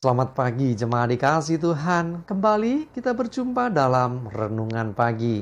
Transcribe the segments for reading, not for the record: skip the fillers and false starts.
Selamat pagi jemaat dikasih Tuhan. Kembali kita berjumpa dalam renungan pagi.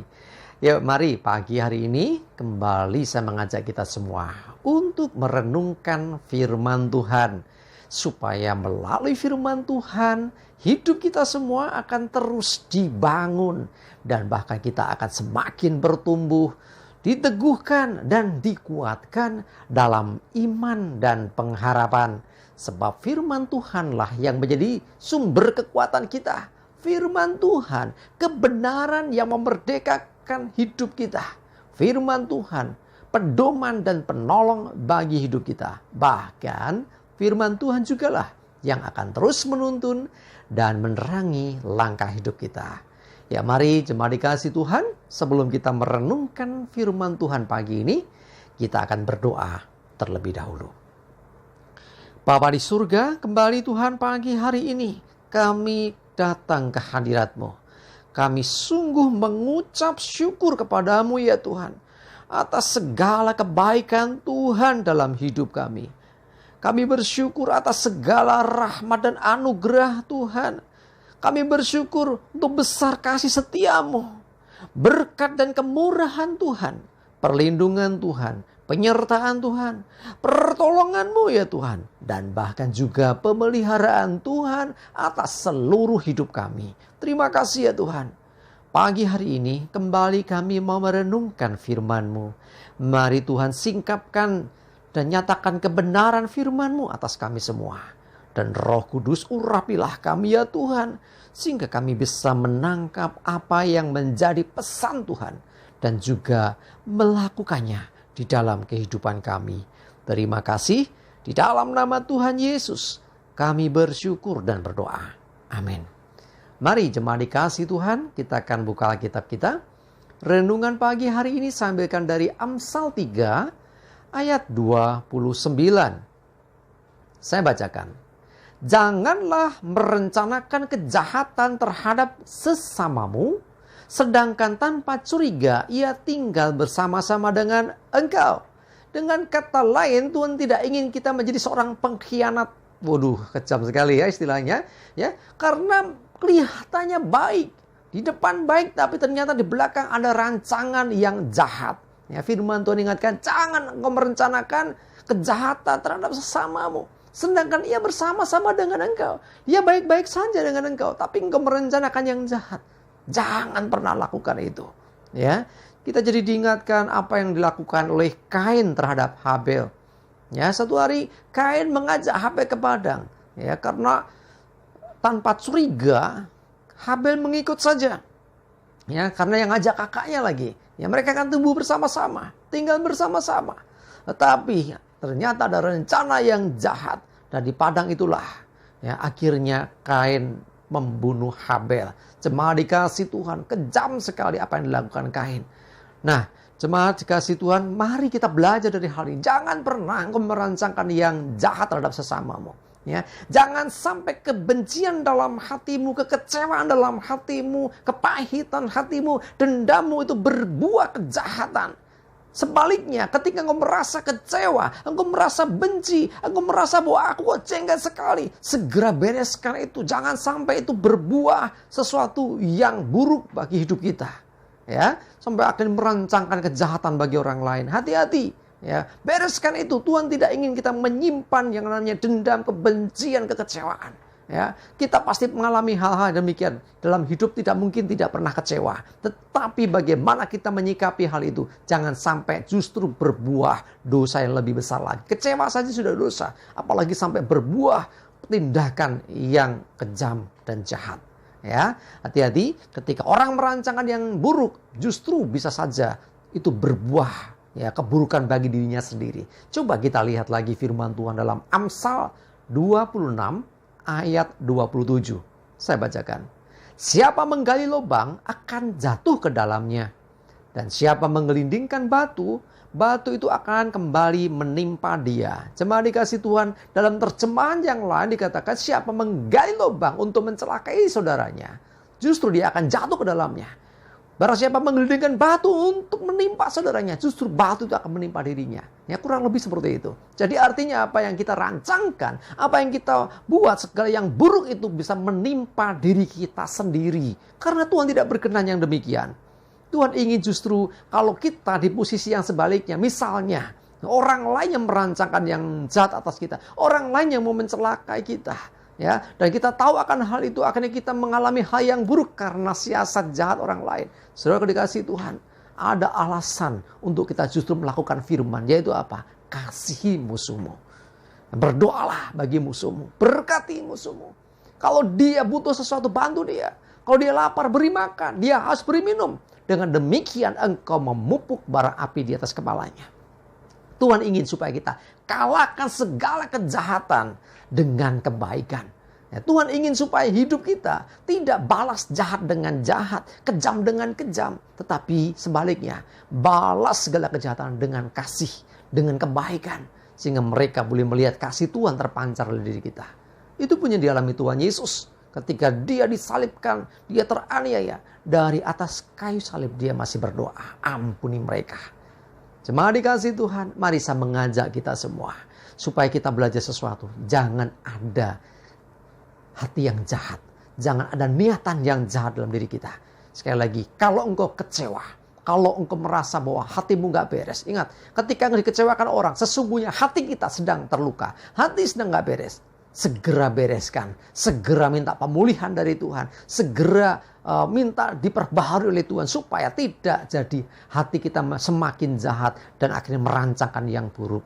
Yuk mari pagi hari ini kembali saya mengajak kita semua untuk merenungkan firman Tuhan. Supaya melalui firman Tuhan hidup kita semua akan terus dibangun. Dan bahkan kita akan semakin bertumbuh, diteguhkan dan dikuatkan dalam iman dan pengharapan. Sebab firman Tuhanlah yang menjadi sumber kekuatan kita. Firman Tuhan, kebenaran yang memerdekakan hidup kita. Firman Tuhan, pedoman dan penolong bagi hidup kita. Bahkan firman Tuhan jugalah yang akan terus menuntun dan menerangi langkah hidup kita. Ya mari jemaat dikasih Tuhan, sebelum kita merenungkan firman Tuhan pagi ini, kita akan berdoa terlebih dahulu. Bapa di surga, kembali Tuhan pagi hari ini kami datang ke hadirat-Mu. Kami sungguh mengucap syukur kepadamu ya Tuhan, atas segala kebaikan Tuhan dalam hidup kami. Kami bersyukur atas segala rahmat dan anugerah Tuhan. Kami bersyukur untuk besar kasih setia-Mu, berkat dan kemurahan Tuhan, perlindungan Tuhan, penyertaan Tuhan, pertolongan-Mu ya Tuhan, dan bahkan juga pemeliharaan Tuhan atas seluruh hidup kami. Terima kasih ya Tuhan. Pagi hari ini kembali kami mau merenungkan firman-Mu. Mari Tuhan singkapkan dan nyatakan kebenaran firman-Mu atas kami semua. Dan Roh Kudus urapilah kami ya Tuhan, sehingga kami bisa menangkap apa yang menjadi pesan Tuhan dan juga melakukannya di dalam kehidupan kami. Terima kasih, di dalam nama Tuhan Yesus kami bersyukur dan berdoa. Amin. Mari jemaat dikasih Tuhan, kita akan buka Alkitab kita. Renungan pagi hari ini saya ambilkan dari Amsal 3 ayat 29. Saya bacakan. Janganlah merencanakan kejahatan terhadap sesamamu, sedangkan tanpa curiga ia tinggal bersama-sama dengan engkau. Dengan kata lain, Tuhan tidak ingin kita menjadi seorang pengkhianat. Waduh, kejam sekali ya istilahnya. Ya, karena kelihatannya baik. Di depan baik, tapi ternyata di belakang ada rancangan yang jahat. Ya, firman Tuhan ingatkan, jangan engkau merencanakan kejahatan terhadap sesamamu. Sedangkan ia bersama-sama dengan engkau. Ia baik-baik saja dengan engkau, tapi engkau merencanakan yang jahat. Jangan pernah lakukan itu. Ya, kita jadi diingatkan apa yang dilakukan oleh Kain terhadap Habel. Ya, satu hari Kain mengajak Habel ke padang. Ya, karena tanpa curiga Habel mengikut saja. Ya, karena yang ngajak kakaknya lagi. Ya, mereka akan tumbuh bersama-sama, tinggal bersama-sama. Tetapi ternyata ada rencana yang jahat. Dan di padang itulah ya, akhirnya Kain membunuh Habel. Jemaat dikasih Tuhan, kejam sekali apa yang dilakukan Kain. Nah, jemaat dikasih Tuhan, mari kita belajar dari hal ini. Jangan pernah engkau merancangkan yang jahat terhadap sesamamu. Ya, jangan sampai kebencian dalam hatimu, kekecewaan dalam hatimu, kepahitan hatimu, dendammu itu berbuah kejahatan. Sebaliknya, ketika engkau merasa kecewa, engkau merasa benci, engkau merasa bahwa aku jengkel sekali, segera bereskan itu. Jangan sampai itu berbuah sesuatu yang buruk bagi hidup kita. Ya, sampai akan merancangkan kejahatan bagi orang lain. Hati-hati. Ya, bereskan itu. Tuhan tidak ingin kita menyimpan yang namanya dendam, kebencian, kekecewaan. Ya, kita pasti mengalami hal-hal demikian. Dalam hidup tidak mungkin tidak pernah kecewa. Tetapi bagaimana kita menyikapi hal itu? Jangan sampai justru berbuah dosa yang lebih besar lagi. Kecewa saja sudah dosa. Apalagi sampai berbuah tindakan yang kejam dan jahat. Ya, hati-hati ketika orang merancangkan yang buruk, justru bisa saja itu berbuah ya keburukan bagi dirinya sendiri. Coba kita lihat lagi firman Tuhan dalam Amsal 26 ayat 27. Saya bacakan. Siapa menggali lubang akan jatuh ke dalamnya. Dan siapa menggelindingkan batu, batu itu akan kembali menimpa dia. Jemaat dikasih Tuhan, dalam terjemahan yang lain dikatakan siapa menggali lubang untuk mencelakai saudaranya, justru dia akan jatuh ke dalamnya. Barang siapa menggelindingkan batu untuk menimpa saudaranya, justru batu itu akan menimpa dirinya. Ya, kurang lebih seperti itu. Jadi artinya apa yang kita rancangkan, apa yang kita buat, segala yang buruk itu bisa menimpa diri kita sendiri. Karena Tuhan tidak berkenan yang demikian. Tuhan ingin justru kalau kita di posisi yang sebaliknya, misalnya orang lain yang merancangkan yang jahat atas kita, orang lain yang mau mencelakai kita, ya, dan kita tahu akan hal itu, akhirnya kita mengalami hal yang buruk karena siasat jahat orang lain. Saudara dikasihi Tuhan, ada alasan untuk kita justru melakukan firman, yaitu apa? Kasihi musuhmu. Berdoalah bagi musuhmu, berkati musuhmu. Kalau dia butuh sesuatu, bantu dia. Kalau dia lapar, beri makan, dia haus, beri minum. Dengan demikian engkau memupuk bara api di atas kepalanya. Tuhan ingin supaya kita kalahkan segala kejahatan dengan kebaikan. Ya, Tuhan ingin supaya hidup kita tidak balas jahat dengan jahat, kejam dengan kejam. Tetapi sebaliknya, balas segala kejahatan dengan kasih, dengan kebaikan. Sehingga mereka boleh melihat kasih Tuhan terpancar oleh diri kita. Itu punya dialami Tuhan Yesus. Ketika dia disalibkan, dia teraniaya. Dari atas kayu salib dia masih berdoa, ampuni mereka. Jemaat dikasihi Tuhan, mari saya mengajak kita semua supaya kita belajar sesuatu. Jangan ada hati yang jahat, jangan ada niatan yang jahat dalam diri kita. Sekali lagi, kalau engkau kecewa, kalau engkau merasa bahwa hatimu gak beres, ingat, ketika dikecewakan orang, sesungguhnya hati kita sedang terluka, hati sedang gak beres. Segera bereskan, segera minta pemulihan dari Tuhan, segera minta diperbaharui oleh Tuhan supaya tidak jadi hati kita semakin jahat dan akhirnya merancangkan yang buruk.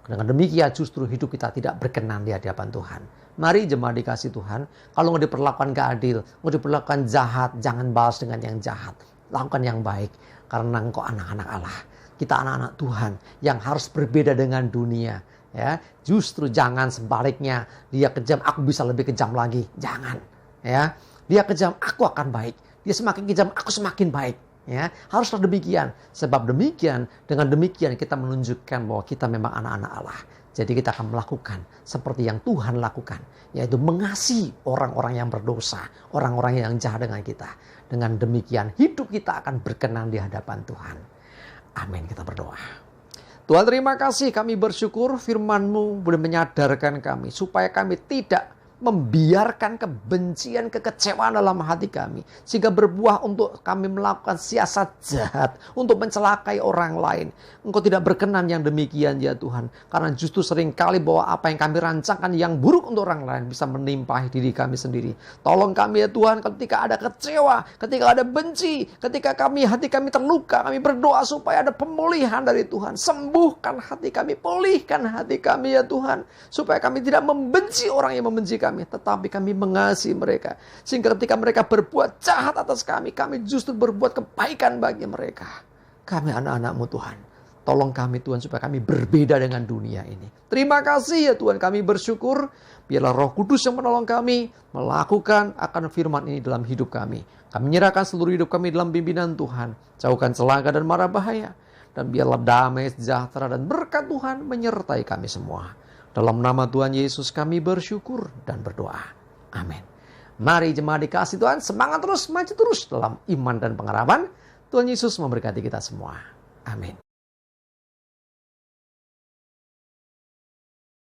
Dengan demikian justru hidup kita tidak berkenan di hadapan Tuhan. Mari jemaat dikasih Tuhan, kalau mau diperlakukan gak adil, mau diperlakukan jahat, jangan balas dengan yang jahat. Lakukan yang baik, karena engkau anak-anak Allah. Kita anak-anak Tuhan yang harus berbeda dengan dunia. Ya, justru jangan sebaliknya, dia kejam, aku bisa lebih kejam lagi. Jangan. Ya, dia kejam, aku akan baik. Dia semakin kejam, aku semakin baik. Ya, haruslah demikian. Sebab demikian, dengan demikian kita menunjukkan bahwa kita memang anak-anak Allah. Jadi kita akan melakukan seperti yang Tuhan lakukan, yaitu mengasihi orang-orang yang berdosa, orang-orang yang jahat dengan kita. Dengan demikian hidup kita akan berkenan di hadapan Tuhan. Amin, kita berdoa. Tuhan, terima kasih, kami bersyukur firman-Mu boleh menyadarkan kami supaya kami tidak membiarkan kebencian, kekecewaan dalam hati kami. Sehingga berbuah untuk kami melakukan siasat jahat untuk mencelakai orang lain. Engkau tidak berkenan yang demikian ya Tuhan. Karena justru seringkali bahwa apa yang kami rancangkan yang buruk untuk orang lain bisa menimpa diri kami sendiri. Tolong kami ya Tuhan, ketika ada kecewa, ketika ada benci, ketika hati kami terluka, kami berdoa supaya ada pemulihan dari Tuhan. Sembuhkan hati kami, pulihkan hati kami ya Tuhan. Supaya kami tidak membenci orang yang membenci kami, tetapi kami mengasihi mereka. Sehingga ketika mereka berbuat jahat atas kami, kami justru berbuat kebaikan bagi mereka. Kami anak-anak-Mu Tuhan. Tolong kami Tuhan supaya kami berbeda dengan dunia ini. Terima kasih ya Tuhan, kami bersyukur. Biarlah Roh Kudus yang menolong kami melakukan akan firman ini dalam hidup kami. Kami menyerahkan seluruh hidup kami dalam pimpinan Tuhan. Jauhkan celaka dan mara bahaya. Dan biarlah damai, sejahtera dan berkat Tuhan menyertai kami semua. Dalam nama Tuhan Yesus kami bersyukur dan berdoa. Amin. Mari jemaat dikasih Tuhan, semangat terus, maju terus dalam iman dan pengharapan. Tuhan Yesus memberkati kita semua. Amin.